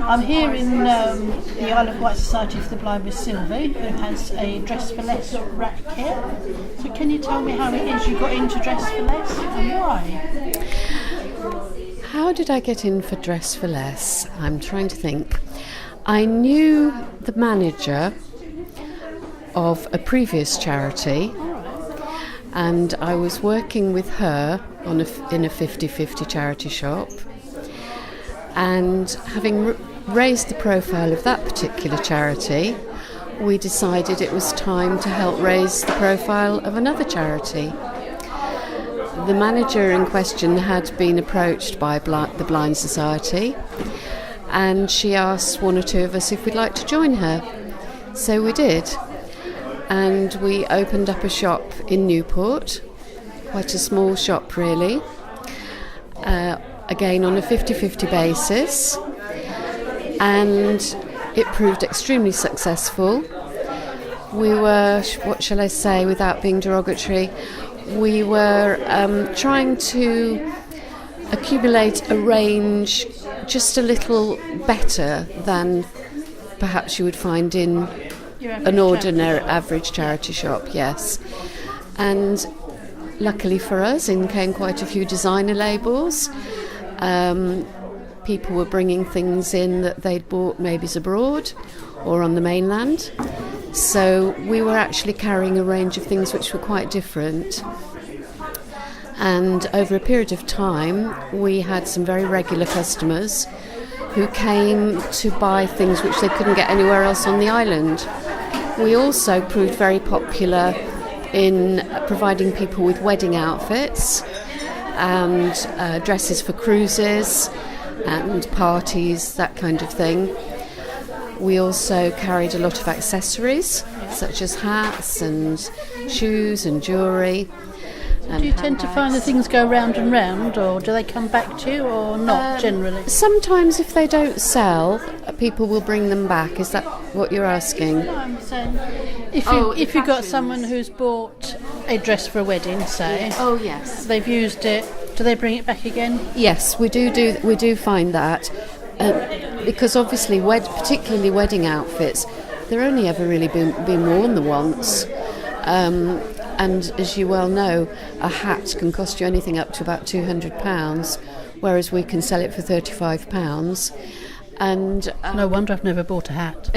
I'm here in the Isle of Wight Society for the Blind with Sylvie, who has a Dress for Less rack here. So can you tell me how it is you got into Dress for Less and why? How did I get in for Dress for Less? I'm trying to think. I knew the manager of a previous charity, and I was working with her in a 50-50 charity shop, and having raised the profile of that particular charity, we decided it was time to help raise the profile of another charity. The manager in question had been approached by the Blind Society, and she asked one or two of us if we'd like to join her. So we did, and we opened up a shop in Newport, quite a small shop really, again on a 50-50 basis, and it proved extremely successful. We were, what shall I say without being derogatory, we were trying to accumulate a range just a little better than perhaps you would find in an ordinary average charity shop, yes. And luckily for us, in came quite a few designer labels. People were bringing things in that they'd bought maybe abroad or on the mainland. So we were actually carrying a range of things which were quite different. And over a period of time, we had some very regular customers who came to buy things which they couldn't get anywhere else on the island. We also proved very popular in providing people with wedding outfits and dresses for cruises and parties, that kind of thing. We also carried a lot of accessories, such as hats and shoes and jewellery. Do you tend to find that things go round and round, or do they come back to you, or not generally? Sometimes if they don't sell, people will bring them back. Is that what you're asking? No, I'm saying if you've got someone who's bought a dress for a wedding, say, oh yes, they've used it, do they bring it back again? Yes, we do find that, because obviously, particularly wedding outfits, they're only ever really been worn the once. And as you well know, a hat can cost you anything up to about £200, whereas we can sell it for £35. And no wonder I've never bought a hat.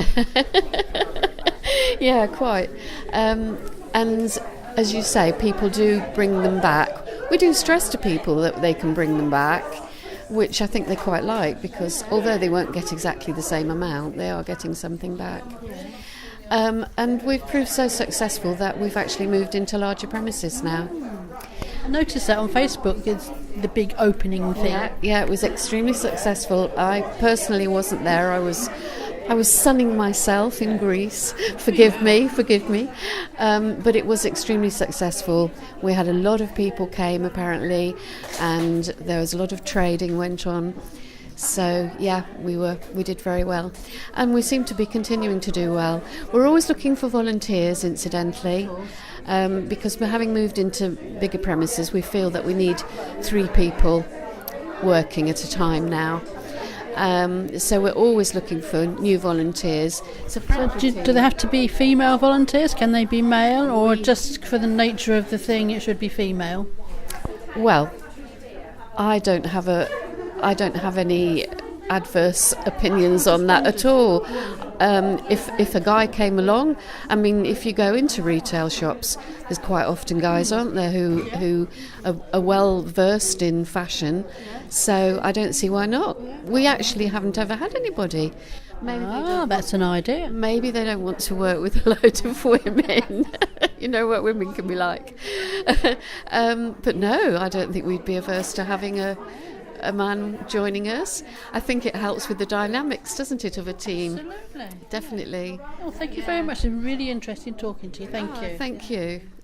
Yeah, quite. And as you say, people do bring them back. We do stress to people that they can bring them back, which I think they quite like, because although they won't get exactly the same amount, they are getting something back. And we've proved so successful that we've actually moved into larger premises now. I noticed that on Facebook, it's the big opening thing. Yeah, it was extremely successful. I personally wasn't there. I was sunning myself in Greece. Forgive me. But it was extremely successful. We had a lot of people came apparently, and there was a lot of trading went on. So yeah, we did very well, and we seem to be continuing to do well. We're always looking for volunteers, incidentally, because we're having moved into bigger premises. We feel that we need 3 people working at a time now. So we're always looking for new volunteers. So do they have to be female volunteers? Can they be male, or just for the nature of the thing it should be female? Well, I don't have any adverse opinions on that at all. If a guy came along, I mean, if you go into retail shops, there's quite often guys, aren't there, who are well versed in fashion. So I don't see why not. We actually haven't ever had anybody. Maybe that's an idea. Maybe they don't want to work with a load of women. You know what women can be like. But no, I don't think we'd be averse to having a man joining us. I think it helps with the dynamics, doesn't it, of a team? Absolutely. Definitely. Well, thank you very much. It's really interesting talking to you. Thank you. Thank you.